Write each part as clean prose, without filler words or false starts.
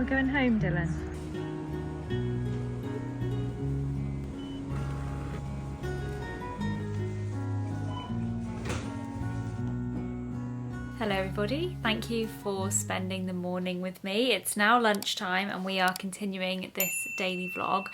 we're going home, Dylan. Hello everybody, thank you for spending the morning with me. It's now lunchtime and we are continuing this daily vlog.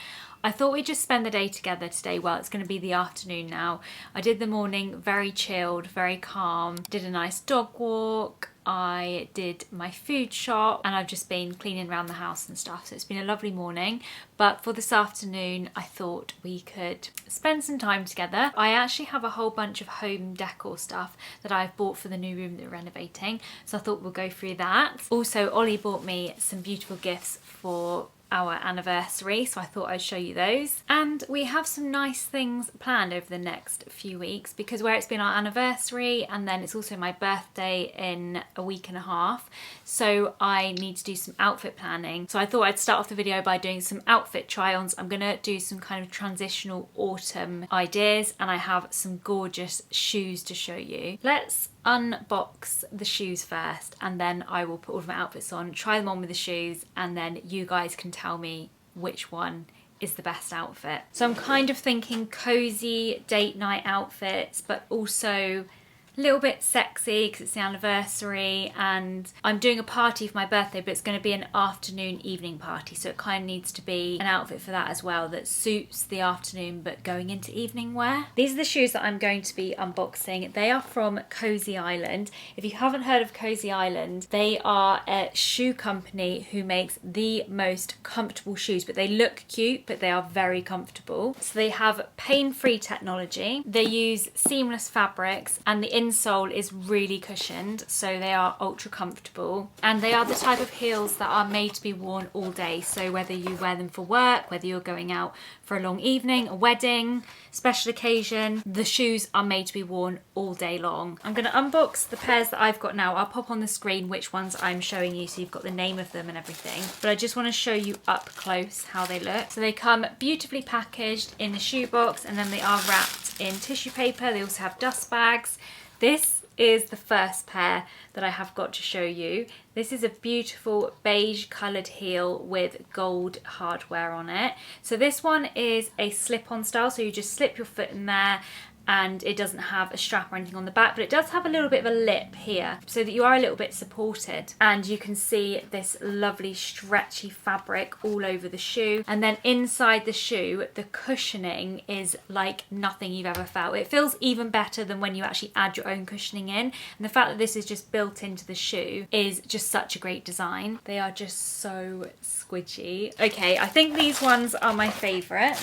I thought we'd just spend the day together today. Well, it's going to be the afternoon now. I did the morning very chilled, very calm, did a nice dog walk, I did my food shop, and I've just been cleaning around the house and stuff. So it's been a lovely morning. But for this afternoon, I thought we could spend some time together. I actually have a whole bunch of home decor stuff that I've bought for the new room that we're renovating. So I thought we'll go through that. Also, Ollie bought me some beautiful gifts for our anniversary, so I thought I'd show you those. And we have some nice things planned over the next few weeks, because where it's been our anniversary and then it's also my birthday in a week and a half, so I need to do some outfit planning. So I thought I'd start off the video by doing some outfit try-ons. I'm gonna do some kind of transitional autumn ideas, and I have some gorgeous shoes to show you. Let's unbox the shoes first, and then I will put all of my outfits on, try them on with the shoes, and then you guys can tell me which one is the best outfit. So I'm kind of thinking cozy date night outfits, but also a little bit sexy because it's the anniversary, and I'm doing a party for my birthday, but it's going to be an afternoon evening party, so it kind of needs to be an outfit for that as well that suits the afternoon but going into evening wear. These are the shoes that I'm going to be unboxing. They are from Cosy Island. If you haven't heard of Cosy Island, they are a shoe company who makes the most comfortable shoes, but they look cute, but they are very comfortable. So they have pain-free technology, they use seamless fabrics, and the insole is really cushioned, so they are ultra comfortable, and they are the type of heels that are made to be worn all day. So whether you wear them for work, whether you're going out for a long evening, a wedding, special occasion, the shoes are made to be worn all day long. I'm going to unbox the pairs that I've got now. I'll pop on the screen which ones I'm showing you so you've got the name of them and everything, but I just want to show you up close how they look. So they come beautifully packaged in a shoe box, and then they are wrapped in tissue paper. They also have dust bags. This is the first pair that I have got to show you. This is a beautiful beige coloured heel with gold hardware on it. So this one is a slip-on style, so you just slip your foot in there, and it doesn't have a strap or anything on the back, but it does have a little bit of a lip here so that you are a little bit supported, and you can see this lovely stretchy fabric all over the shoe. And then inside the shoe, the cushioning is like nothing you've ever felt. It feels even better than when you actually add your own cushioning in, and the fact that this is just built into the shoe is just such a great design. They are just so squidgy. Okay, I think these ones are my favourite.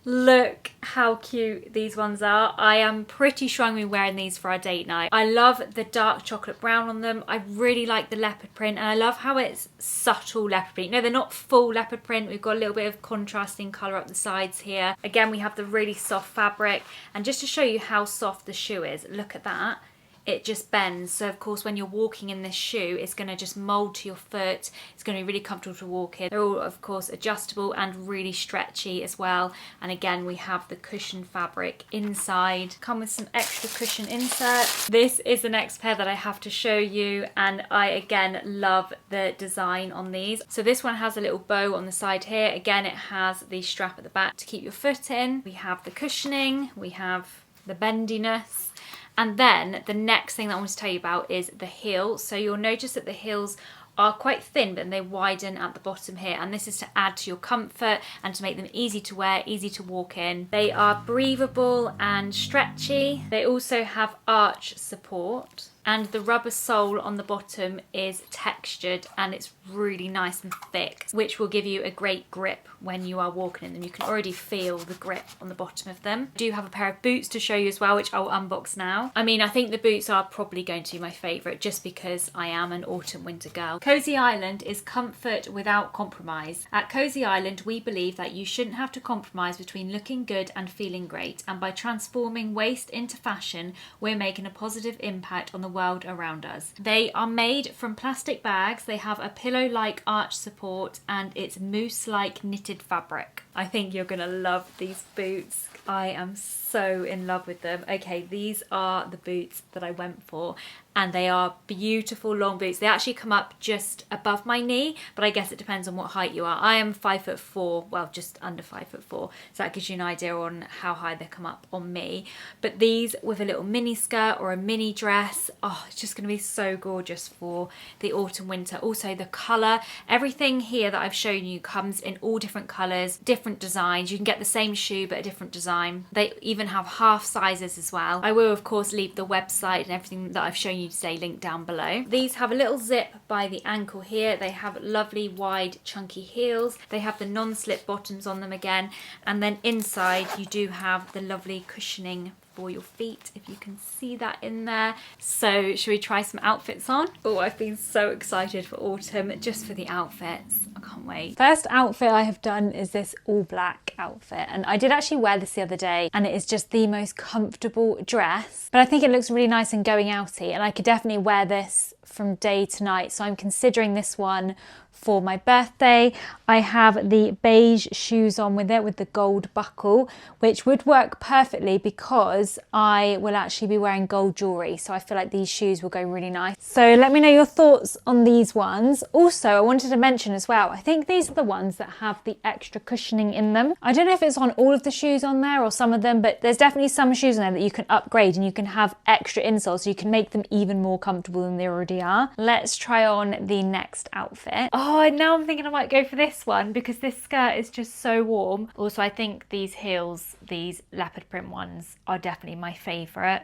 Look how cute these ones are. I am pretty sure I'm going to be wearing these for our date night. I love the dark chocolate brown on them. I really like the leopard print, and I love how it's subtle leopard print. No, they're not full leopard print. We've got a little bit of contrasting colour up the sides here. Again, we have the really soft fabric, and just to show you how soft the shoe is, look at that. It just bends, so of course when you're walking in this shoe, it's going to just mould to your foot. It's going to be really comfortable to walk in. They're all of course adjustable and really stretchy as well, and again we have the cushion fabric inside. Come with some extra cushion insert. This is the next pair that I have to show you, and I again love the design on these. So this one has a little bow on the side here. Again, it has the strap at the back to keep your foot in. We have the cushioning, we have the bendiness. And then the next thing that I want to tell you about is the heel. So you'll notice that the heels are quite thin, but they widen at the bottom here, and this is to add to your comfort and to make them easy to wear, easy to walk in. They are breathable and stretchy. They also have arch support, and the rubber sole on the bottom is textured and it's really nice and thick, which will give you a great grip when you are walking in them. You can already feel the grip on the bottom of them. I do have a pair of boots to show you as well, which I'll unbox now. I mean, I think the boots are probably going to be my favourite just because I am an autumn winter girl. Cosy Island is comfort without compromise. At Cosy Island, we believe that you shouldn't have to compromise between looking good and feeling great, and by transforming waste into fashion, we're making a positive impact on the world around us. They are made from plastic bags, they have a pillow-like arch support, and it's mousse-like knitted fabric. I think you're gonna love these boots. I am so in love with them. Okay, these are the boots that I went for, and they are beautiful long boots. They actually come up just above my knee, but I guess it depends on what height you are. I am 5'4", well, just under 5'4", so that gives you an idea on how high they come up on me. But these with a little mini skirt or a mini dress, oh, it's just gonna be so gorgeous for the autumn winter. Also the color, everything here that I've shown you comes in all different colors, different designs. You can get the same shoe but a different design. They even have half sizes as well. I will of course leave the website and everything that I've shown you today linked down below. These have a little zip by the ankle here. They have lovely wide chunky heels. They have the non-slip bottoms on them again, and then inside you do have the lovely cushioning for your feet, if you can see that in there. So should we try some outfits on? Oh, I've been so excited for autumn just for the outfits. I can't wait. First outfit I have done is this all black outfit, and I did actually wear this the other day, and it is just the most comfortable dress, but I think it looks really nice and going outy, and I could definitely wear this from day to night. So I'm considering this one for my birthday. I have the beige shoes on with it with the gold buckle, which would work perfectly because I will actually be wearing gold jewellery, so I feel like these shoes will go really nice. So let me know your thoughts on these ones. Also, I wanted to mention as well, I think these are the ones that have the extra cushioning in them. I don't know if it's on all of the shoes on there or some of them, but there's definitely some shoes on there that you can upgrade and you can have extra insoles, so you can make them even more comfortable than they already are. Let's try on the next outfit. Oh, now I'm thinking I might go for this one because this skirt is just so warm. Also, I think these heels, these leopard print ones, are definitely my favourite.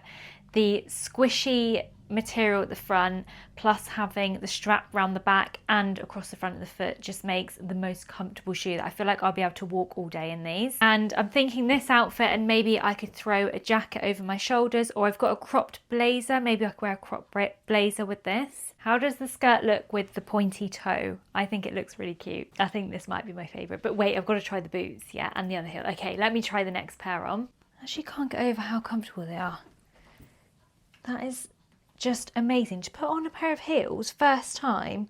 The squishy material at the front plus having the strap around the back and across the front of the foot just makes the most comfortable shoe that I feel like I'll be able to walk all day in these. And I'm thinking this outfit, and maybe I could throw a jacket over my shoulders, or I've got a cropped blazer, maybe I could wear a cropped blazer with this. How does the skirt look with the pointy toe? I think it looks really cute. I think this might be my favourite, but wait, I've got to try the boots, yeah, and the other heel. Okay, let me try the next pair on. I actually can't get over how comfortable they are. That is just amazing. To put on a pair of heels first time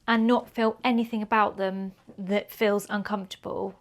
and not feel anything about them that feels uncomfortable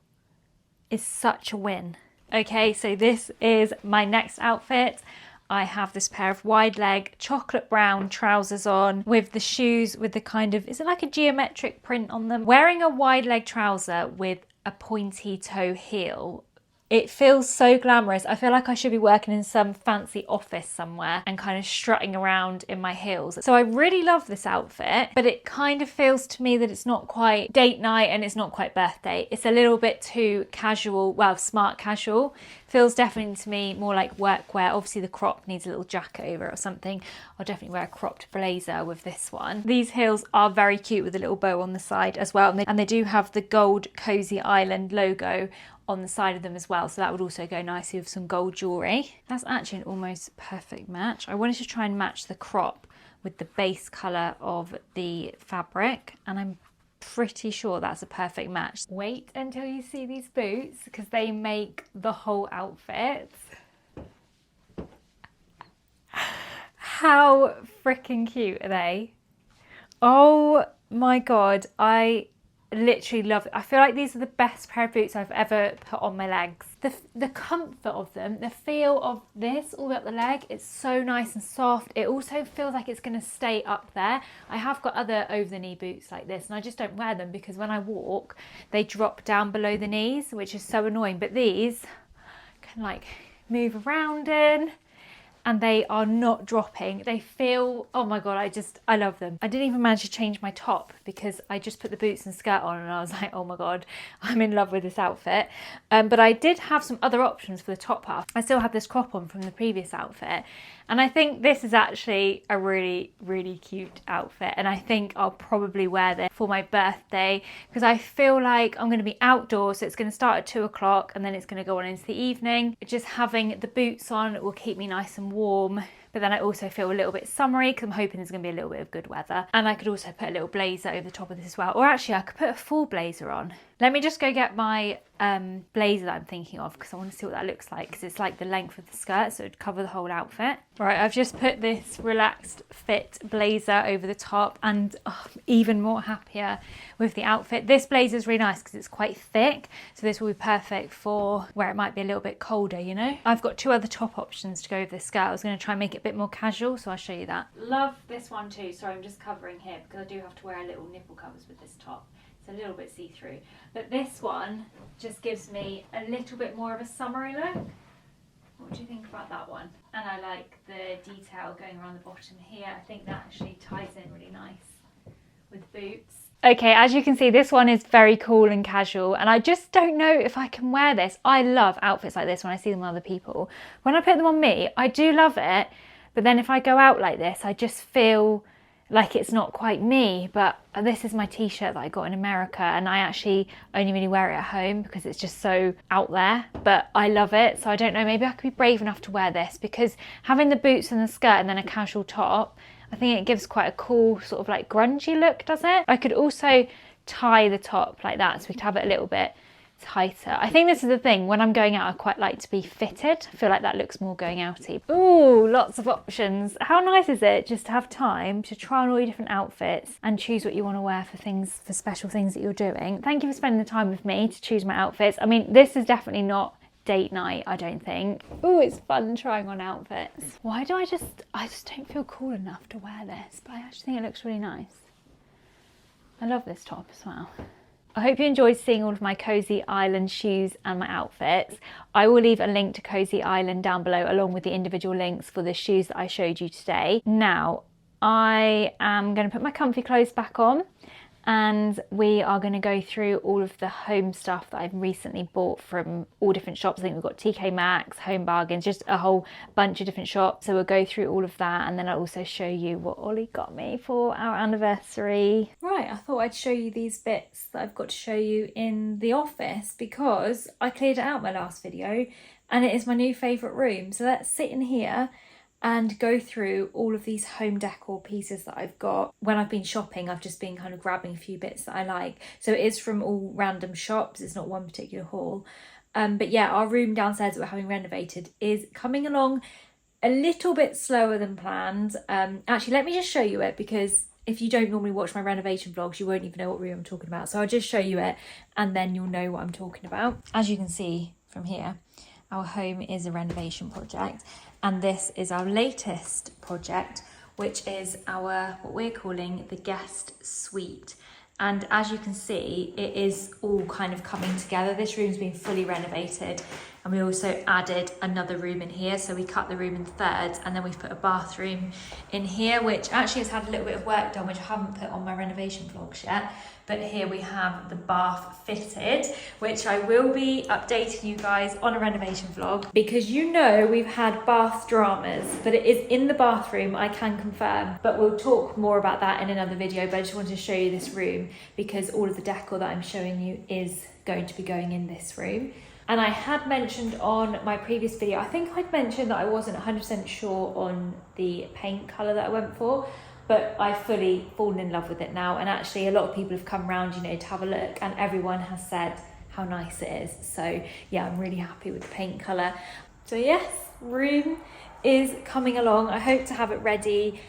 is such a win. Okay, so this is my next outfit. I have this pair of wide leg chocolate brown trousers on with the shoes with the kind of, is it like a geometric print on them? Wearing a wide leg trouser with a pointy toe heel, it feels so glamorous. I feel like I should be working in some fancy office somewhere and kind of strutting around in my heels. So I really love this outfit, but it kind of feels to me that it's not quite date night and it's not quite birthday. It's a little bit too casual, well, smart casual. Feels definitely to me more like workwear. Obviously the crop needs a little jacket over it or something. I'll definitely wear a cropped blazer with this one. These heels are very cute with a little bow on the side as well. And they do have the gold Cosy Island logo on the side of them as well, so that would also go nicely with some gold jewellery. That's actually an almost perfect match. I wanted to try and match the crop with the base colour of the fabric, and I'm pretty sure that's a perfect match. Wait until you see these boots because they make the whole outfit. How freaking cute are they? Oh my god, I literally love it. I feel like these are the best pair of boots I've ever put on my legs. The comfort of them, the feel of this all the way up the leg, it's so nice and soft. It also feels like it's going to stay up there. I have got other over the knee boots like this and I just don't wear them because when I walk they drop down below the knees, which is so annoying, but these can like move around in and they are not dropping. They feel, oh my god, I love them. I didn't even manage to change my top because I just put the boots and skirt on and I was like, oh my god, I'm in love with this outfit. But I did have some other options for the top half. I still had this crop on from the previous outfit, and I think this is actually a really, really cute outfit, and I think I'll probably wear this for my birthday because I feel like I'm going to be outdoors, so it's going to start at 2 o'clock and then it's going to go on into the evening. Just having the boots on will keep me nice and warm, but then I also feel a little bit summery because I'm hoping there's going to be a little bit of good weather. And I could also put a little blazer over the top of this as well, or actually I could put a full blazer on. Let me just go get my blazer that I'm thinking of because I want to see what that looks like, because it's like the length of the skirt, so it'd cover the whole outfit. Right, I've just put this relaxed fit blazer over the top, and I'm even more happier with the outfit. This blazer is really nice because it's quite thick, so this will be perfect for where it might be a little bit colder, you know. I've got two other top options to go with this skirt. I was going to try and make it a bit more casual, so I'll show you that. Love this one too. Sorry, I'm just covering here because I do have to wear a little nipple covers with this top. It's a little bit see-through, but this one just gives me a little bit more of a summery look. What do you think about that one? And I like the detail going around the bottom here. I think that actually ties in really nice with boots. Okay, as you can see, this one is very cool and casual, and I just don't know if I can wear this. I love outfits like this when I see them on other people. When I put them on me, I do love it, but then if I go out like this, I just feel like it's not quite me. But this is my t-shirt that I got in America, and I actually only really wear it at home because it's just so out there, but I love it. So I don't know, maybe I could be brave enough to wear this, because having the boots and the skirt and then a casual top, I think it gives quite a cool sort of like grungy look, does it? I could also tie the top like that so we could have it a little bit tighter. I think this is the thing, when I'm going out I quite like to be fitted. I feel like that looks more going outy. Ooh, lots of options. How nice is it just to have time to try on all your different outfits and choose what you want to wear for things, for special things that you're doing. Thank you for spending the time with me to choose my outfits. I mean, this is definitely not date night, I don't think. Oh, it's fun trying on outfits. Why do I just don't feel cool enough to wear this, but I actually think it looks really nice. I love this top as well. I hope you enjoyed seeing all of my Cosy Island shoes and my outfits. I will leave a link to Cosy Island down below along with the individual links for the shoes that I showed you today. Now, I am going to put my comfy clothes back on, and we are going to go through all of the home stuff that I've recently bought from all different shops. I think we've got TK Maxx, Home Bargains, just a whole bunch of different shops. So we'll go through all of that, and then I'll also show you what Ollie got me for our anniversary. Right, I thought I'd show you these bits that I've got to show you in the office because I cleared it out my last video and it is my new favourite room. So let's sit in here and go through all of these home decor pieces that I've got. When I've been shopping, I've just been kind of grabbing a few bits that I like. So it is from all random shops, it's not one particular haul. But yeah, our room downstairs that we're having renovated is coming along a little bit slower than planned. Actually, let me just show you it, because if you don't normally watch my renovation vlogs, you won't even know what room I'm talking about. So I'll just show you it and then you'll know what I'm talking about. As you can see from here, our home is a renovation project, and this is our latest project, which is our, what we're calling the guest suite. And as you can see, it is all kind of coming together. This room's been fully renovated, and we also added another room in here. So we cut the room in thirds, and then we've put a bathroom in here, which actually has had a little bit of work done, which I haven't put on my renovation vlogs yet. But here we have the bath fitted, which I will be updating you guys on a renovation vlog, because you know we've had bath dramas, but it is in the bathroom, I can confirm. But we'll talk more about that in another video, but I just wanted to show you this room because all of the decor that I'm showing you is going to be going in this room. And I had mentioned on my previous video, I think I'd mentioned that I wasn't 100% sure on the paint colour that I went for, but I've fully fallen in love with it now. And actually a lot of people have come around, you know, to have a look, and everyone has said how nice it is. So yeah, I'm really happy with the paint colour. So yes, room is coming along. I hope to have it ready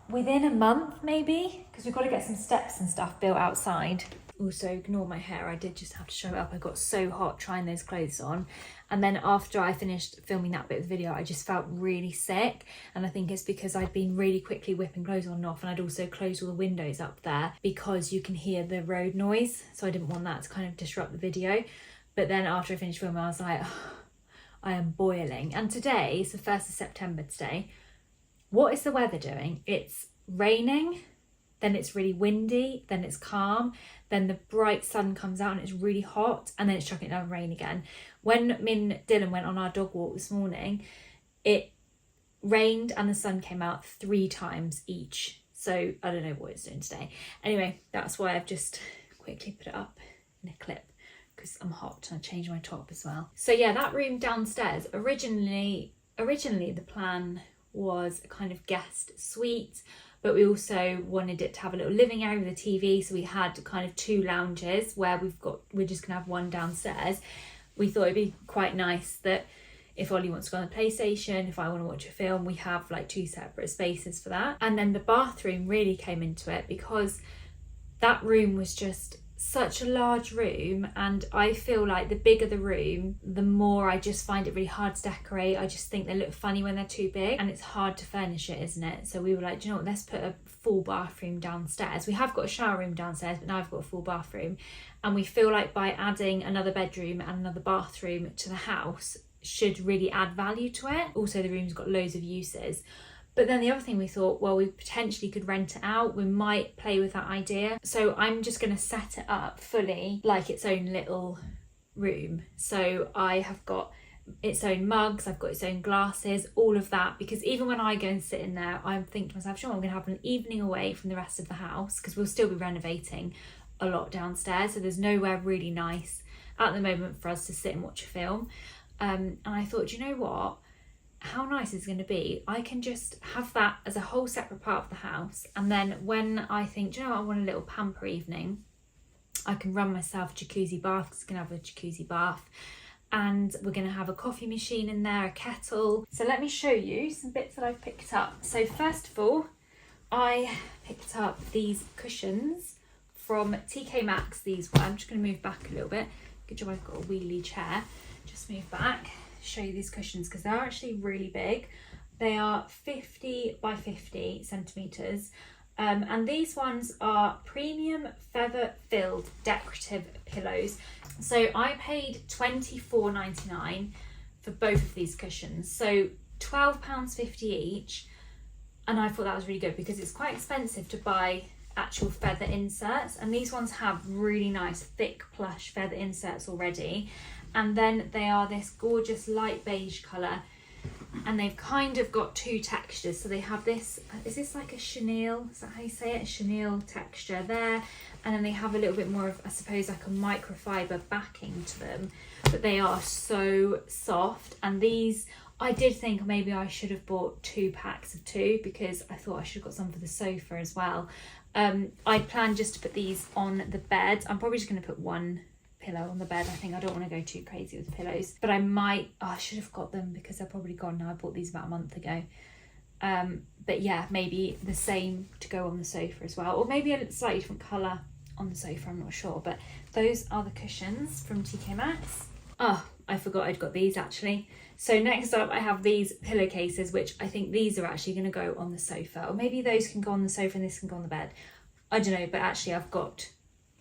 within a month maybe, because we've got to get some steps and stuff built outside. Also, ignore my hair, I did just have to show it up. I got so hot trying those clothes on. And then after I finished filming that bit of the video, I just felt really sick. And I think it's because I'd been really quickly whipping clothes on and off, and I'd also closed all the windows up there because you can hear the road noise. So I didn't want that to kind of disrupt the video. But then after I finished filming, I was like, oh, I am boiling. And today, it's the 1st of September today. What is the weather doing? It's raining, then it's really windy, then it's calm, then the bright sun comes out and it's really hot, and then it's chucking it down and rain again. When me and Dylan went on our dog walk this morning, it rained and the sun came out 3 times each. So I don't know what it's doing today. Anyway, that's why I've just quickly put it up in a clip, because I'm hot and I changed my top as well. So yeah, that room downstairs, originally the plan was a kind of guest suite, but we also wanted it to have a little living area with a TV. So we had kind of 2 lounges where we're just gonna have one downstairs. We thought it'd be quite nice that if Ollie wants to go on the PlayStation, if I want to watch a film, we have like 2 separate spaces for that. And then the bathroom really came into it because that room was just such a large room, and I feel like the bigger the room, the more I just find it really hard to decorate. I just think they look funny when they're too big, and it's hard to furnish it, isn't it? So we were like, do you know what, let's put a full bathroom downstairs. We have got a shower room downstairs, but now I've got a full bathroom, and we feel like by adding another bedroom and another bathroom to the house should really add value to it. Also, the room's got loads of uses. But then the other thing we thought, well, we potentially could rent it out. We might play with that idea. So I'm just going to set it up fully like its own little room. So I have got its own mugs, I've got its own glasses, all of that, because even when I go and sit in there, I'm thinking to myself, sure, I'm going to have an evening away from the rest of the house, because we'll still be renovating a lot downstairs. So there's nowhere really nice at the moment for us to sit and watch a film. And I thought, do you know what? How nice is it going to be? I can just have that as a whole separate part of the house, and then when I think, do you know what, I want a little pamper evening, I can run myself a jacuzzi bath, because I can have a jacuzzi bath, and we're going to have a coffee machine in there, a kettle. So let me show you some bits that I've picked up. So first of all, I picked up these cushions from TK Maxx. These ones, I'm just going to move back a little bit. Good job I've got a wheelie chair. Just move back, show you these cushions, because they're actually really big. They are 50 by 50 centimeters, and these ones are premium feather filled decorative pillows. So I paid £24.99 for both of these cushions, so £12.50 each, and I thought that was really good because it's quite expensive to buy actual feather inserts, and these ones have really nice thick plush feather inserts already. And then they are this gorgeous light beige colour, and they've kind of got 2 textures. So they have this, is this like a chenille, is that how you say it, a chenille texture there, and then they have a little bit more of, I suppose, like a microfiber backing to them, but they are so soft. And these, I did think maybe I should have bought 2 packs of 2, because I thought I should have got some for the sofa as well. I planned just to put these on the bed. I'm probably just going to put 1 pillow on the bed. I think I don't want to go too crazy with pillows, but I might, I should have got them because they're probably gone now. I bought these about a month ago. But yeah, maybe the same to go on the sofa as well, or maybe a slightly different colour on the sofa, I'm not sure. But those are the cushions from TK Maxx. Oh, I forgot I'd got these actually. So next up I have these pillowcases, which I think these are actually going to go on the sofa, or maybe those can go on the sofa and this can go on the bed. I don't know, but actually I've got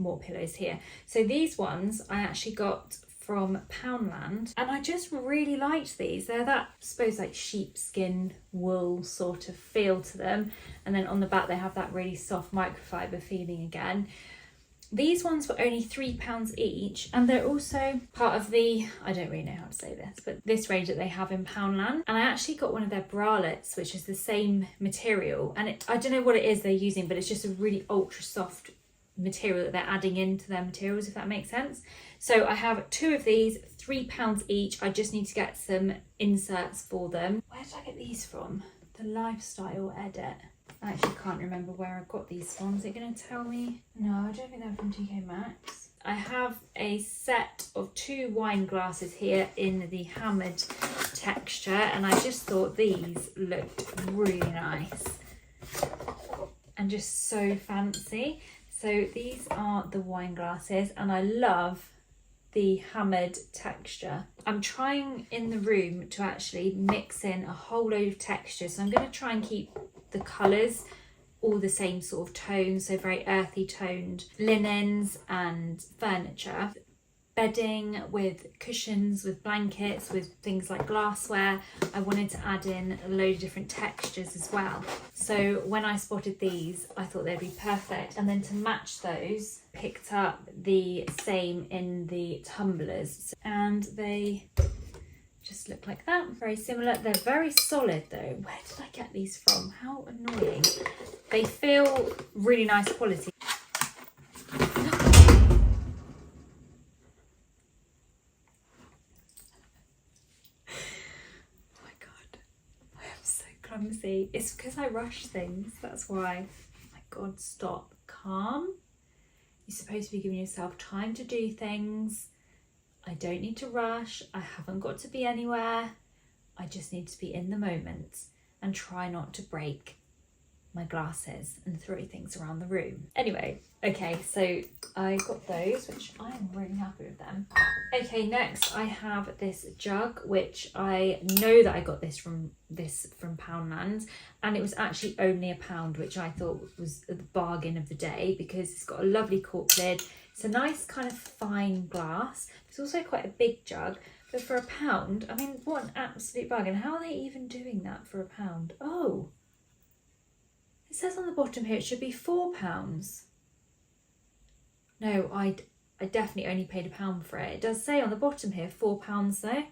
more pillows here. So these ones I actually got from Poundland, and I just really liked these. They're that, I suppose, like sheepskin wool sort of feel to them, and then on the back they have that really soft microfiber feeling again. These ones were only £3 each, and they're also part of the, I don't really know how to say this, but this range that they have in Poundland. And I actually got one of their bralettes, which is the same material, and I don't know what it is they're using, but it's just a really ultra soft material that they're adding into their materials, if that makes sense. So I have 2 of these, £3 each. I just need to get some inserts for them. Where did I get these from? The Lifestyle Edit. I actually can't remember where I got these from. Is it going to tell me? No, I don't think they're from TK Maxx. I have a set of 2 wine glasses here in the hammered texture, and I just thought these looked really nice and just so fancy. So these are the wine glasses, and I love the hammered texture. I'm trying in the room to actually mix in a whole load of textures. So I'm going to try and keep the colours all the same sort of tone, so very earthy toned linens and furniture. Bedding with cushions, with blankets, with things like glassware. I wanted to add in a load of different textures as well. So when I spotted these, I thought they'd be perfect. And then to match those, picked up the same in the tumblers. And they just look like that, very similar. They're very solid though. Where did I get these from? How annoying. They feel really nice quality. clumsy. It's because I rush things, that's why. Oh my God, stop. Calm. You're supposed to be giving yourself time to do things. I don't need to rush. I haven't got to be anywhere. I just need to be in the moment and try not to break my glasses and throw things around the room. Anyway, okay, so I got those, which I am really happy with them. Okay, next I have this jug, which I know that I got this from Poundland, and it was actually only £1, which I thought was the bargain of the day because it's got a lovely cork lid. It's a nice kind of fine glass. It's also quite a big jug, but for £1, I mean, what an absolute bargain. How are they even doing that for £1? Oh, it says on the bottom here it should be £4. No, I definitely only paid £1 for it. It does say on the bottom here £4 though,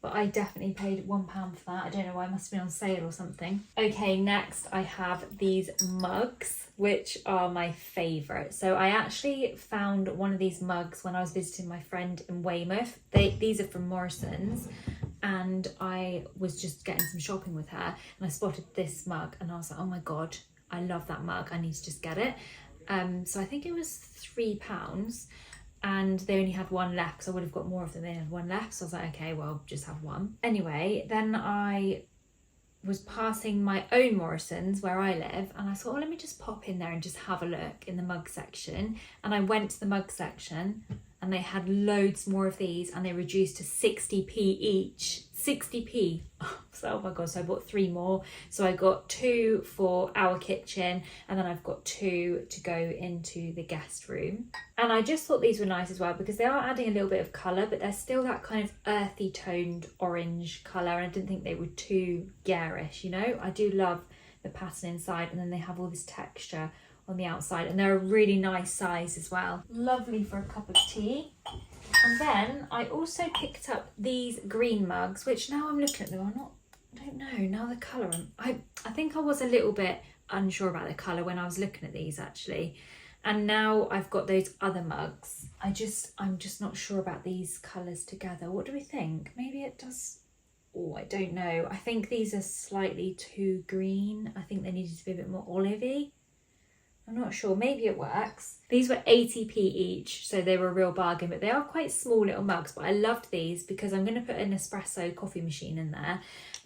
but I definitely paid £1 for that. I don't know why, it must have been on sale or something. Okay, next I have these mugs, which are my favourite. So I actually found one of these mugs when I was visiting my friend in Weymouth. These are from Morrison's, and I was just getting some shopping with her and I spotted this mug and I was like, oh my God, I love that mug, I need to just get it. So I think it was £3 and they only had one left because I would have got more of them. They had one left, so I was like, okay, well, just have one. Anyway, then I was passing my own Morrison's where I live and I thought, oh, let me just pop in there and just have a look in the mug section. And I went to the mug section and they had loads more of these and they reduced to 60p each. 60p. So, oh my God, so I bought 3 more. So I got 2 for our kitchen and then I've got 2 to go into the guest room. And I just thought these were nice as well because they are adding a little bit of colour, but they're still that kind of earthy toned orange colour, and I didn't think they were too garish, you know. I do love the pattern inside, and then they have all this texture on the outside, and they're a really nice size as well. Lovely for a cup of tea. And then I also picked up these green mugs, which now I'm looking at them, I don't know, now the colour, I think I was a little bit unsure about the colour when I was looking at these actually. And now I've got those other mugs. I'm just not sure about these colours together. What do we think? Maybe it does, oh, I don't know. I think these are slightly too green. I think they needed to be a bit more olivey. I'm not sure, maybe it works. These were 80p each, so they were a real bargain, but they are quite small little mugs, but I loved these because I'm going to put an espresso coffee machine in there,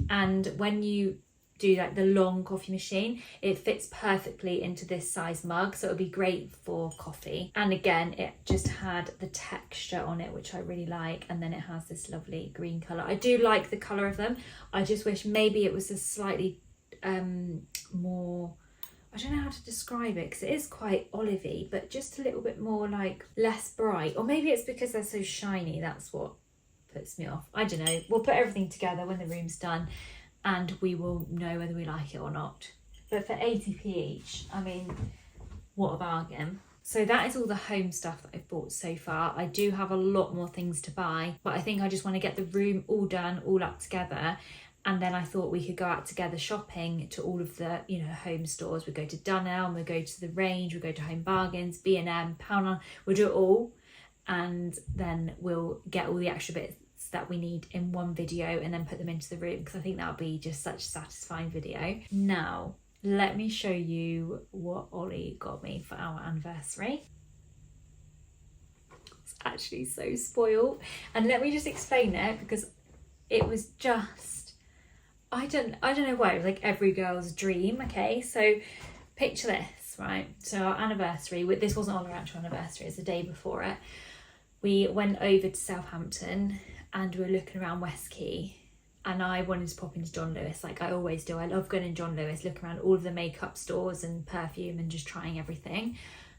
and when you do like the long coffee machine, it fits perfectly into this size mug, so it would be great for coffee. And again, it just had the texture on it, which I really like, and then it has this lovely green colour. I do like the colour of them. I just wish maybe it was a slightly more, I don't know how to describe it because it is quite olivey, but just a little bit more like less bright. Or maybe it's because they're so shiny, that's what puts me off. I don't know. We'll put everything together when the room's done and we will know whether we like it or not. But for 80p each, I mean, what a bargain. So that is all the home stuff that I've bought so far. I do have a lot more things to buy, but I think I just want to get the room all done, all up together. And then I thought we could go out together shopping to all of the, you know, home stores. We'd go to Autumnal, we'd go to the Range, we'd go to Home Bargains, B&M, Poundland. We'll do it all. And then we'll get all the extra bits that we need in one video and then put them into the room, because I think that'll be just such a satisfying video. Now, let me show you what Ollie got me for our anniversary. It's actually so spoiled. And let me just explain it, because it was just, I don't know why, it was like every girl's dream. Okay, so picture this, right? So our anniversary, this wasn't on our actual anniversary, it's the day before it. We went over to Southampton and we were looking around West Quay, and I wanted to pop into John Lewis like I always do. I love going in John Lewis, looking around all of the makeup stores and perfume and just trying everything.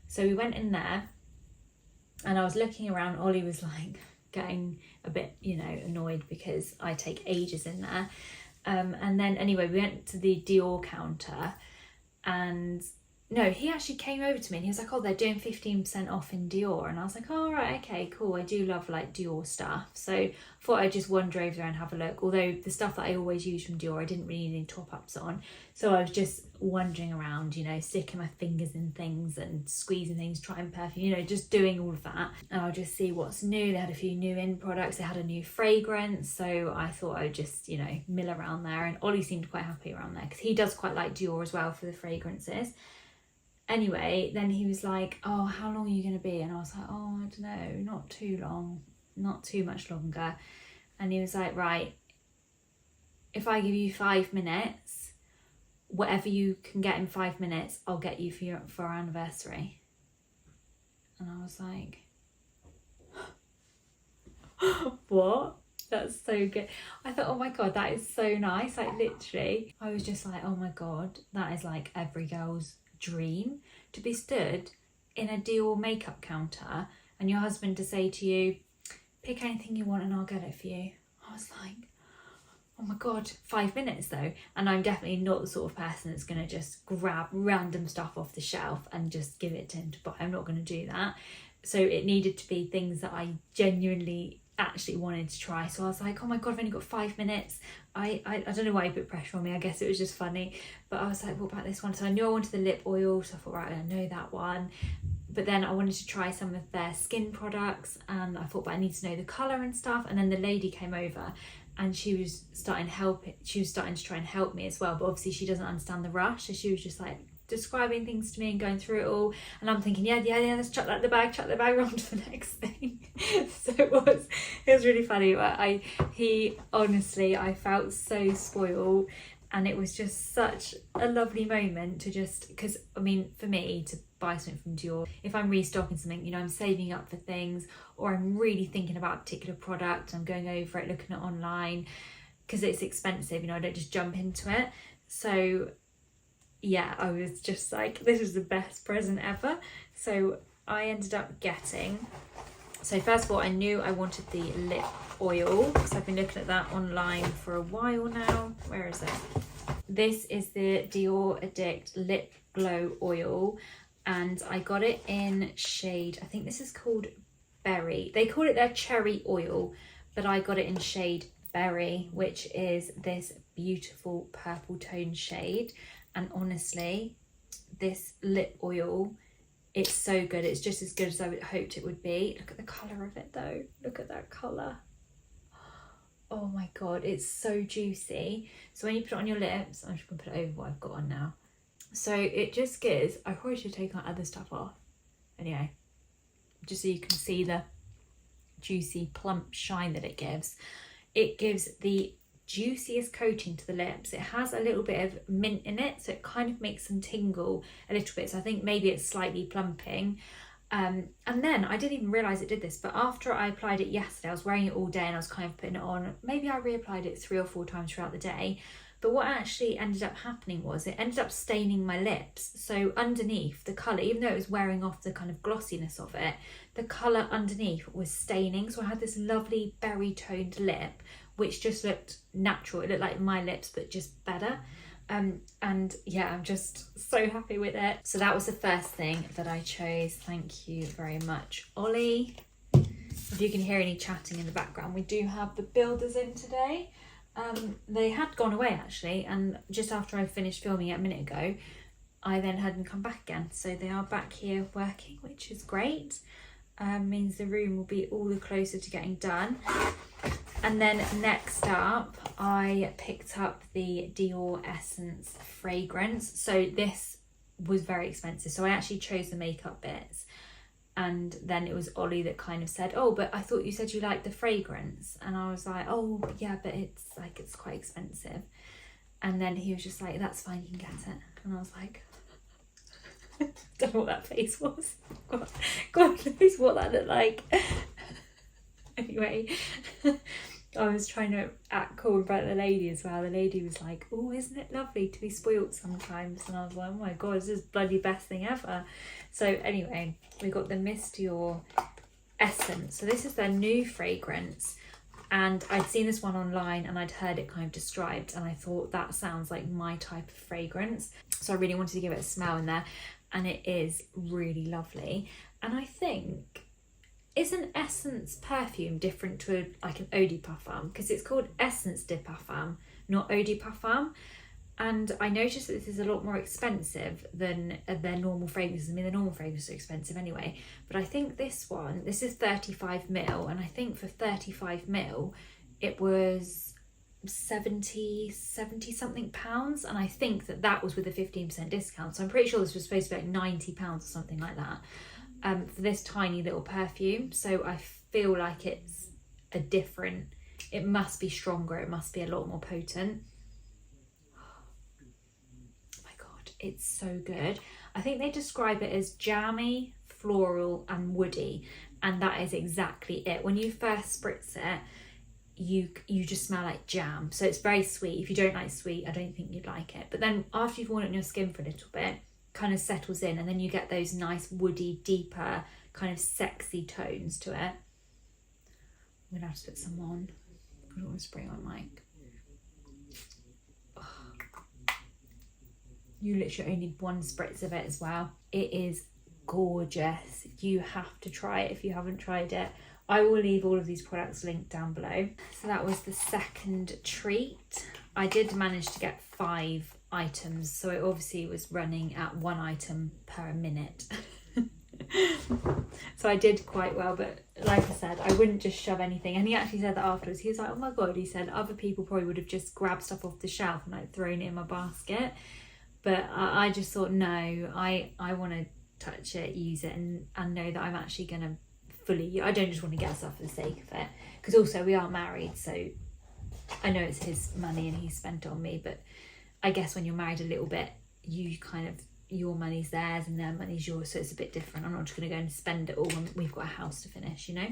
So we went in there and I was looking around. Ollie was like getting a bit, you know, annoyed because I take ages in there. And then anyway, we went to the Dior counter and no, he actually came over to me and he was like, oh, they're doing 15% off in Dior. And I was like, oh, right, okay, cool. I do love like Dior stuff. So I thought I'd just wander over there and have a look. Although the stuff that I always use from Dior, I didn't really need top-ups on. So I was just wandering around, you know, sticking my fingers in things and squeezing things, trying perfume, you know, just doing all of that. And I'll just see what's new. They had a few new in products. They had a new fragrance. So I thought I would just, you know, mill around there. And Ollie seemed quite happy around there because he does quite like Dior as well for the fragrances. Anyway, then he was like, oh, how long are you going to be? And I was like, oh, I don't know, not too long, not too much longer. And he was like, right, if I give you 5 minutes, whatever you can get in 5 minutes, I'll get you for our anniversary. And I was like, what? That's so good. I thought, oh my God, that is so nice. Like literally, I was just like, oh my God, that is like every girl's dream, to be stood in a Dior makeup counter and your husband to say to you, pick anything you want and I'll get it for you. I was like, oh my God, 5 minutes though. And I'm definitely not the sort of person that's going to just grab random stuff off the shelf and just give it to him to buy. I'm not going to do that. So it needed to be things that I genuinely actually wanted to try. So I was like, oh my God, I've only got 5 minutes. I don't know why he put pressure on me. I guess it was just funny. But I was like, what about this one? So I knew I wanted the lip oil. So I thought, right, I know that one. But then I wanted to try some of their skin products. And I thought, but I need to know the colour and stuff. And then the lady came over and she was starting to try and help me as well. But obviously she doesn't understand the rush. So she was just like describing things to me and going through it all, and I'm thinking, yeah, let's chuck that in the bag, on to the next thing. So it was really funny. But I felt so spoiled, and it was just such a lovely moment to just, because I mean, for me to buy something from Dior, if I'm restocking something, you know, I'm saving up for things, or I'm really thinking about a particular product, I'm going over it, looking at it online, because it's expensive, you know, I don't just jump into it. So yeah, I was just like, this was the best present ever. So I ended up getting, so first of all, I knew I wanted the lip oil because I've been looking at that online for a while now. Where is it? This is the Dior Addict Lip Glow Oil, and I got it in shade, I think this is called Berry. They call it their cherry oil, but I got it in shade Berry, which is this beautiful purple tone shade. And honestly, this lip oil, it's so good. It's just as good as I would hoped it would be. Look at the colour of it though. Look at that colour. Oh my God, it's so juicy. So when you put it on your lips, I'm just going to put it over what I've got on now. So it just gives, I probably should take my other stuff off. Anyway, just so you can see the juicy plump shine that it gives. It gives the juiciest coating to the lips. It has a little bit of mint in it, so it kind of makes them tingle a little bit. So I think maybe it's slightly plumping. And then I didn't even realise it did this, but after I applied it yesterday, I was wearing it all day and I was kind of putting it on. Maybe I reapplied it 3 or 4 times throughout the day. But what actually ended up happening was it ended up staining my lips. So underneath, the colour, even though it was wearing off the kind of glossiness of it, the colour underneath was staining. So I had this lovely berry toned lip, which just looked natural. It looked like my lips, but just better. And yeah, I'm just so happy with it. So that was the first thing that I chose. Thank you very much, Ollie. If you can hear any chatting in the background, we do have the builders in today. They had gone away actually, and just after I finished filming it a minute ago, I then had them come back again. So they are back here working, which is great. Means the room will be all the closer to getting done. And then next up, I picked up the Dior Essence fragrance. So this was very expensive. So I actually chose the makeup bits. And then it was Ollie that kind of said, oh, but I thought you said you liked the fragrance. And I was like, oh, yeah, but it's quite expensive. And then he was just like, that's fine, you can get it. And I was like, don't know what that face was. God knows what that looked like. Anyway, I was trying to act cool about the lady as well. The lady was like, oh, isn't it lovely to be spoilt sometimes? And I was like, oh my God, this is bloody best thing ever. So anyway, we got the Miss Dior Essence. So this is their new fragrance. And I'd seen this one online and I'd heard it kind of described, and I thought that sounds like my type of fragrance. So I really wanted to give it a smell in there, and it is really lovely. And I think, is an essence perfume different to like an eau de parfum? Because it's called Essence de Parfum, not eau de parfum. And I noticed that this is a lot more expensive than their normal fragrances. I mean, the normal fragrances are expensive anyway. But I think this one, this is 35ml. And I think for 35ml, it was 70 something pounds. And I think that was with a 15% discount. So I'm pretty sure this was supposed to be like £90 or something like that. For this tiny little perfume. So I feel like it's a different, it must be stronger, it must be a lot more potent. Oh my god, it's so good. I think they describe it as jammy, floral and woody, and that is exactly it. When you first spritz it, you just smell like jam. So it's very sweet. If you don't like sweet, I don't think you'd like it. But then after you've worn it on your skin for a little bit, kind of settles in, and then you get those nice woody, deeper, kind of sexy tones to it. I'm gonna have to put some on. I don't want to spray my mic. Oh. You literally only need one spritz of it as well. It is gorgeous. You have to try it if you haven't tried it. I will leave all of these products linked down below. So that was the second treat. I did manage to get 5 items, so it obviously was running at 1 item per minute. So I did quite well, but like I said, I wouldn't just shove anything. And he actually said that afterwards. He was like, oh my god, he said other people probably would have just grabbed stuff off the shelf and like thrown it in my basket, but I just thought, no, I want to touch it, use it, and know that I'm actually gonna fully, I don't just want to get stuff for the sake of it, because also we are married, so I know it's his money and he spent it on me, but I guess when you're married a little bit, you kind of, your money's theirs and their money's yours, so it's a bit different. I'm not just going to go and spend it all when we've got a house to finish, you know.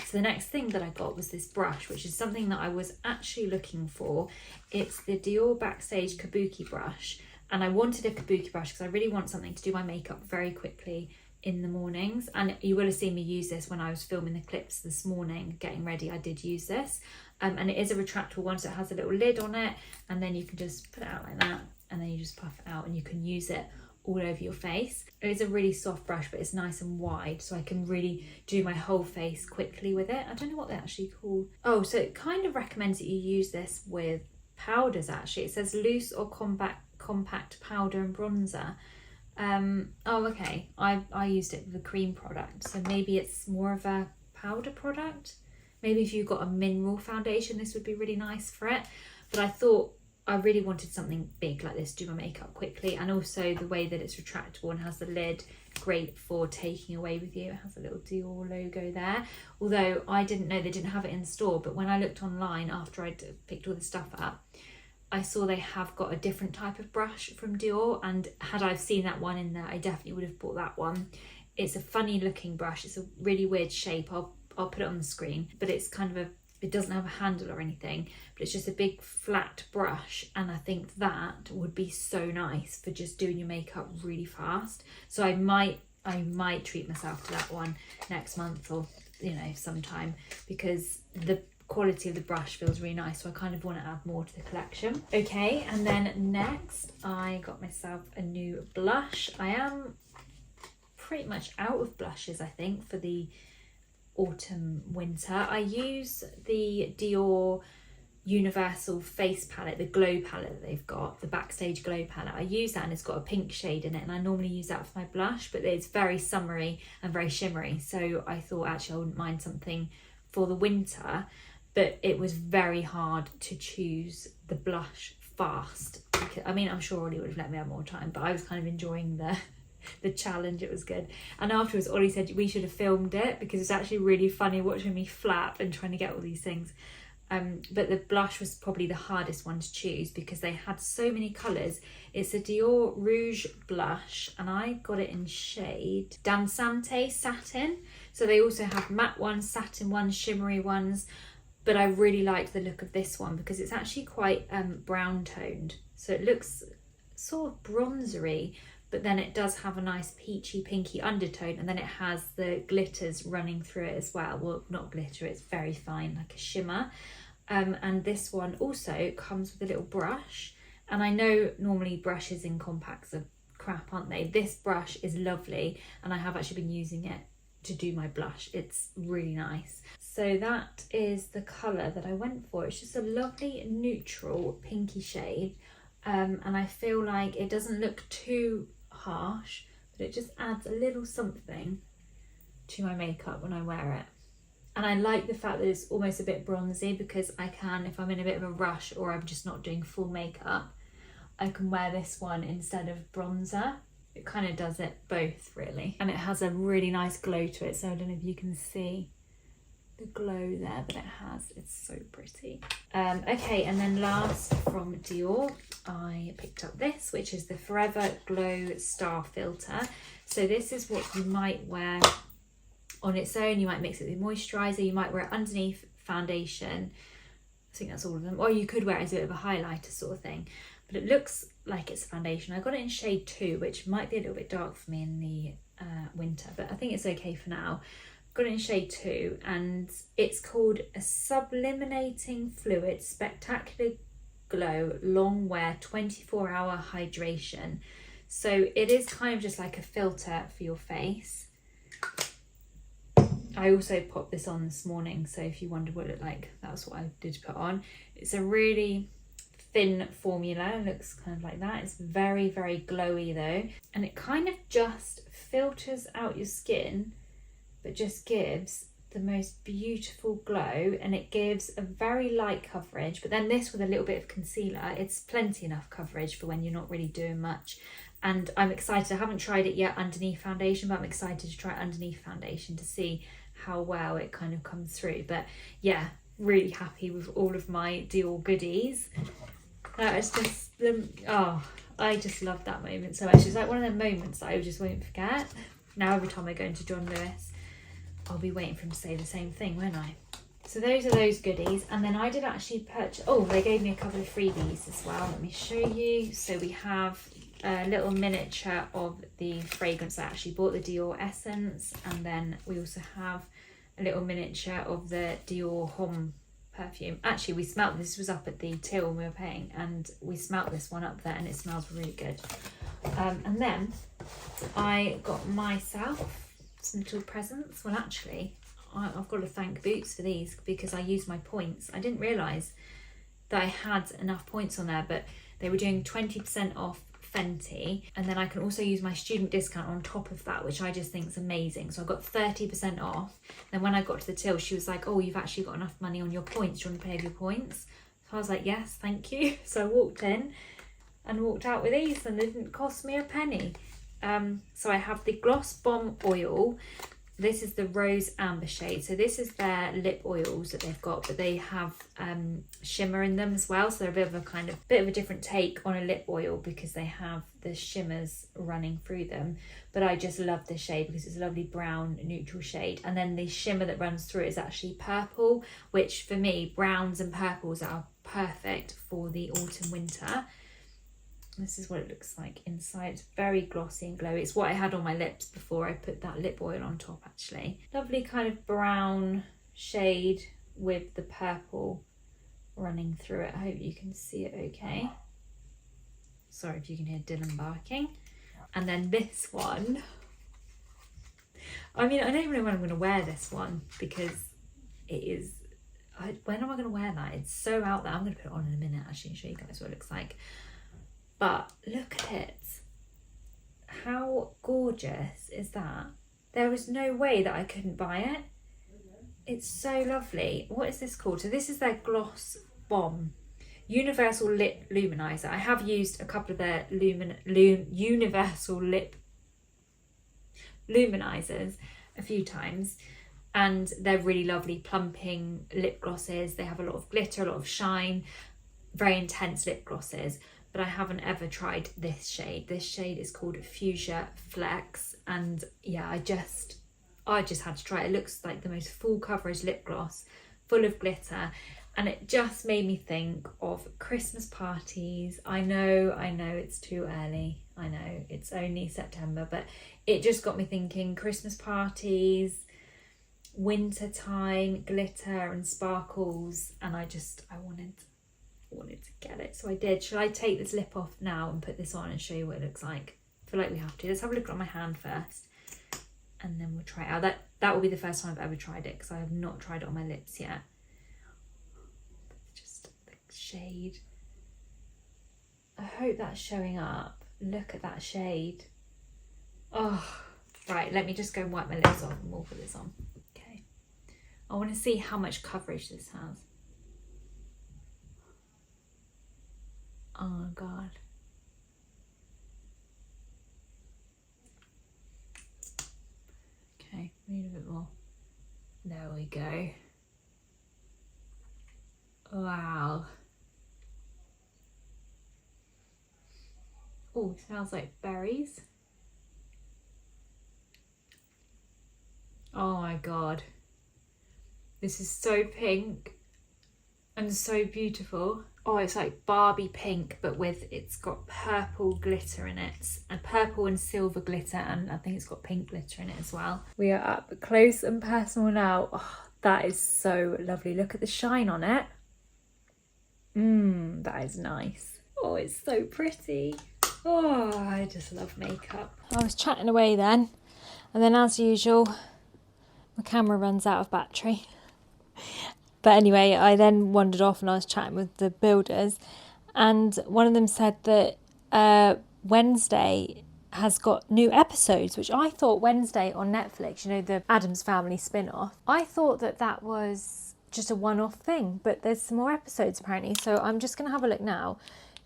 So the next thing that I got was this brush, which is something that I was actually looking for. It's the Dior Backstage Kabuki brush, and I wanted a Kabuki brush because I really want something to do my makeup very quickly in the mornings. And you will have seen me use this when I was filming the clips this morning, getting ready. I did use this, and it is a retractable one, so it has a little lid on it, and then you can just put it out like that, and then you just puff it out, and you can use it all over your face. It is a really soft brush, but it's nice and wide, so I can really do my whole face quickly with it. I don't know what they're actually called. Oh, so it kind of recommends that you use this with powders actually. It says loose or compact powder and bronzer. Oh, okay. I used it with a cream product, so maybe it's more of a powder product. Maybe if you've got a mineral foundation, this would be really nice for it. But I thought I really wanted something big like this to do my makeup quickly, and also the way that it's retractable and has the lid, great for taking away with you. It has a little Dior logo there, although I didn't know they didn't have it in store, but when I looked online after I'd picked all the stuff up, I saw they have got a different type of brush from Dior, and had I seen that one in there, I definitely would have bought that one. It's a funny looking brush. It's a really weird shape. I'll put it on the screen, but it's kind of it doesn't have a handle or anything, but it's just a big flat brush, and I think that would be so nice for just doing your makeup really fast. So I might treat myself to that one next month, or you know, sometime, because the quality of the brush feels really nice, so I kind of want to add more to the collection. Okay, and then next I got myself a new blush. I am pretty much out of blushes, I think, for the autumn winter. I use the Dior Universal Face Palette, the glow palette that they've got, the Backstage Glow palette. I use that, and it's got a pink shade in it, and I normally use that for my blush, but it's very summery and very shimmery, so I thought actually I wouldn't mind something for the winter. But it was very hard to choose the blush fast. I mean, I'm sure Ollie would have let me have more time, but I was kind of enjoying the challenge. It was good. And afterwards, Ollie said we should have filmed it, because it's actually really funny watching me flap and trying to get all these things. But the blush was probably the hardest one to choose, because they had so many colours. It's a Dior Rouge blush, and I got it in shade Dansante Satin. So they also have matte ones, satin ones, shimmery ones. But I really liked the look of this one, because it's actually quite brown toned. So it looks sort of bronzery, but then it does have a nice peachy pinky undertone, and then it has the glitters running through it as well. Well, not glitter, it's very fine, like a shimmer. And this one also comes with a little brush, and I know normally brushes in compacts are crap, aren't they? This brush is lovely, and I have actually been using it to do my blush. It's really nice. So that is the colour that I went for. It's just a lovely neutral pinky shade, and I feel like it doesn't look too harsh, but it just adds a little something to my makeup when I wear it. And I like the fact that it's almost a bit bronzy, because I can, if I'm in a bit of a rush or I'm just not doing full makeup, I can wear this one instead of bronzer. It kind of does it both really. And it has a really nice glow to it, so I don't know if you can see the glow there that it has. It's so pretty. Okay, and then last from Dior, I picked up this, which is the Forever Glow Star Filter. So this is what you might wear on its own. You might mix it with moisturiser, you might wear it underneath foundation. I think that's all of them. Or you could wear it as a bit of a highlighter sort of thing. But it looks like it's a foundation. I got it in shade 2, which might be a little bit dark for me in the winter, but I think it's okay for now. Got it in shade 2, and it's called a Subliminating Fluid Spectacular Glow Long Wear 24-Hour Hydration. So it is kind of just like a filter for your face. I also popped this on this morning, so if you wondered what it looked like, that's what I did put on. It's a really thin formula, it looks kind of like that. It's very, very glowy though, and it kind of just filters out your skin, but just gives the most beautiful glow, and it gives a very light coverage. But then this with a little bit of concealer, it's plenty enough coverage for when you're not really doing much. And I'm excited, I haven't tried it yet underneath foundation, but I'm excited to try it underneath foundation to see how well it kind of comes through. But yeah, really happy with all of my Dior goodies. That is just, I just love that moment so much. It's like one of them moments that I just won't forget. Now every time I go into John Lewis, I'll be waiting for him to say the same thing, won't I? So those are those goodies. And then I did actually purchase, they gave me a couple of freebies as well. Let me show you. So we have a little miniature of the fragrance. I actually bought the Dior Essence, and then we also have a little miniature of the Dior Homme perfume. Actually, we smelt this was up at the till when we were paying, and we smelt this one up there, and it smells really good. And then I got myself some little presents. Well, actually, I've got to thank Boots for these, because I used my points. I didn't realise that I had enough points on there, but they were doing 20% off Fenty, and then I can also use my student discount on top of that, which I just think is amazing. So I got 30% off. Then when I got to the till, she was like, oh, you've actually got enough money on your points, do you want to pay with your points? So I was like, yes, thank you. So I walked in and walked out with these, and they didn't cost me a penny. So I have the Gloss Bomb Oil. This is the Rose Amber shade. So this is their lip oils that they've got, but they have shimmer in them as well. So they're a bit of a different take on a lip oil, because they have the shimmers running through them. But I just love this shade because it's a lovely brown neutral shade. And then the shimmer that runs through it is actually purple, which for me, browns and purples are perfect for the autumn winter. This is what it looks like inside. It's very glossy and glowy. It's what I had on my lips before I put that lip oil on top, actually. Lovely kind of brown shade with the purple running through it. I hope you can see it okay. Sorry if you can hear Dylan barking. And then this one. I mean, I don't even know when I'm going to wear this one, because it is... when am I going to wear that? It's so out there. I'm going to put it on in a minute, actually, and show you guys what it looks like. But look at it. How gorgeous is that? There was no way that I couldn't buy it. It's so lovely. What is this called? So this is their Gloss Bomb Universal Lip Luminizer. I have used a couple of their Universal Lip Luminizers a few times, and they're really lovely plumping lip glosses. They have a lot of glitter, a lot of shine, very intense lip glosses. But I haven't ever tried this shade. This shade is called Fuchsia Flex, and yeah, I just had to try it. It looks like the most full coverage lip gloss, full of glitter, and it just made me think of Christmas parties. I know it's too early. I know, it's only September, but it just got me thinking Christmas parties, winter time, glitter and sparkles, and I wanted to get it, so I did. Shall I take this lip off now and put this on and show you what it looks like? I feel like we have to. Let's have a look at my hand first, and then we'll try it out. That will be the first time I've ever tried it, because I have not tried it on my lips yet. Just the shade. I hope that's showing up. Look at that shade. Oh, right, let me just go and wipe my lips off and we'll put this on. Okay. I want to see how much coverage this has. Oh God. Okay, we need a bit more. There we go. Wow. Oh, smells like berries. Oh my God. This is so pink and so beautiful. Oh, it's like Barbie pink, but it's got purple glitter in it, and purple and silver glitter, and I think it's got pink glitter in it as well. We are up close and personal now. Oh, that is so lovely. Look at the shine on it. That is nice. Oh, it's so pretty. Oh, I just love makeup. I was chatting away then, and then as usual, my camera runs out of battery. But anyway, I then wandered off and I was chatting with the builders, and one of them said that Wednesday has got new episodes, which I thought Wednesday on Netflix, you know, the Addams Family spin-off, I thought that was just a one-off thing, but there's some more episodes apparently. So I'm just going to have a look now,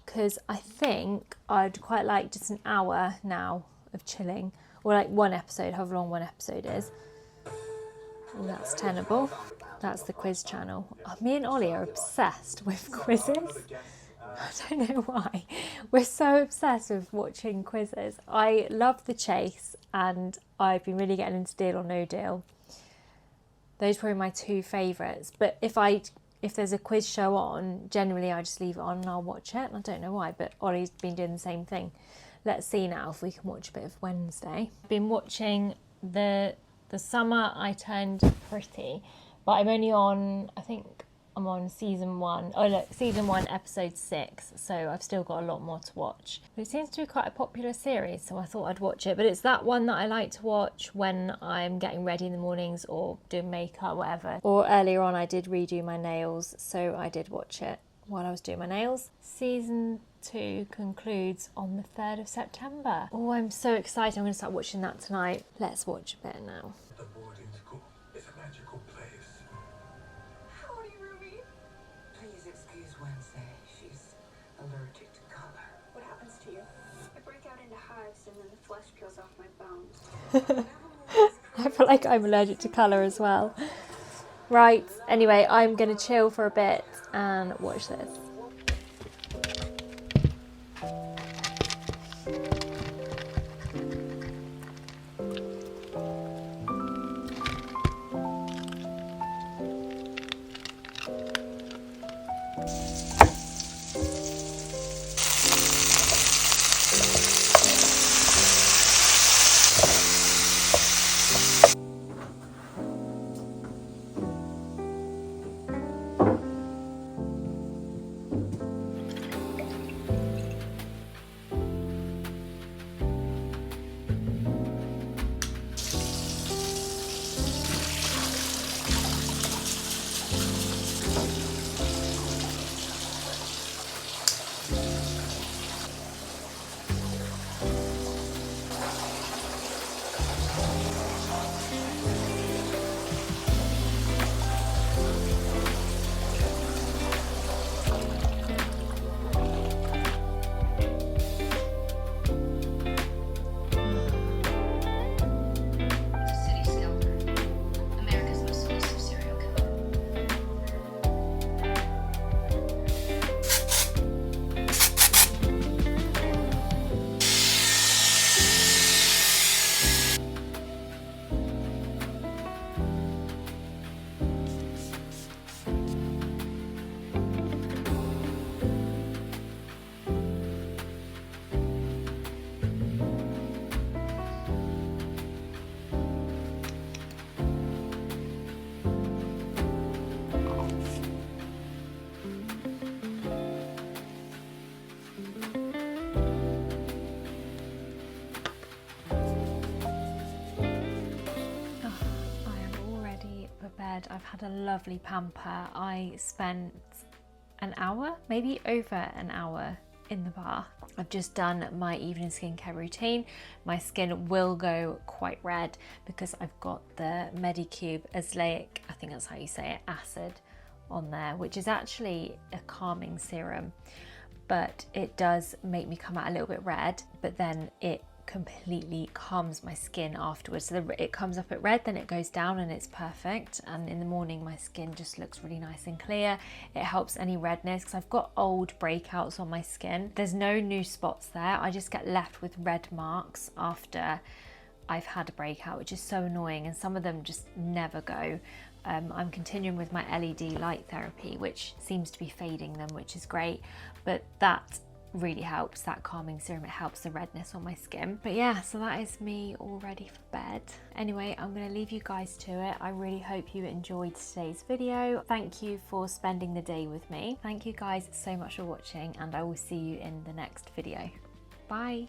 because I think I'd quite like just an hour now of chilling, or like one episode, however long one episode is. Oh, that's tenable. That's the quiz channel. Oh, me and Ollie are obsessed with quizzes. I don't know why. We're so obsessed with watching quizzes. I love The Chase, and I've been really getting into Deal or No Deal. Those were my two favourites. But if there's a quiz show on, generally I just leave it on and I'll watch it. I don't know why, but Ollie's been doing the same thing. Let's see now if we can watch a bit of Wednesday. I've been watching the Summer I Turned Pretty, but I'm only on, I think I'm on season 1. Oh look, season 1, episode 6. So I've still got a lot more to watch. But it seems to be quite a popular series, so I thought I'd watch it. But it's that one that I like to watch when I'm getting ready in the mornings or doing makeup, whatever. Or earlier on I did redo my nails, so I did watch it while I was doing my nails. Season 2 concludes on the 3rd of September. Oh, I'm so excited. I'm going to start watching that tonight. Let's watch a bit now. The boarding school is a magical place. Howdy, Ruby. Please excuse Wednesday. She's allergic to color. What happens to you? I break out into hives and then the flesh peels off my bones. I feel like I'm allergic to colour as well. Right, anyway, I'm going to chill for a bit and watch this. had a lovely pamper. I spent an hour, maybe over an hour in the bath. I've just done my evening skincare routine. My skin will go quite red because I've got the Medicube Azelaic, I think that's how you say it, acid on there, which is actually a calming serum, but it does make me come out a little bit red, but then it completely calms my skin afterwards. So it comes up at red, then it goes down, and it's perfect. And in the morning my skin just looks really nice and clear. It helps any redness because I've got old breakouts on my skin. There's no new spots there. I just get left with red marks after I've had a breakout, which is so annoying, and some of them just never go. I'm continuing with my LED light therapy, which seems to be fading them, which is great, but that really helps, that calming serum. It helps the redness on my skin. But yeah, so that is me all ready for bed. Anyway, I'm going to leave you guys to it. I really hope you enjoyed today's video. Thank you for spending the day with me. Thank you guys so much for watching, and I will see you in the next video. Bye.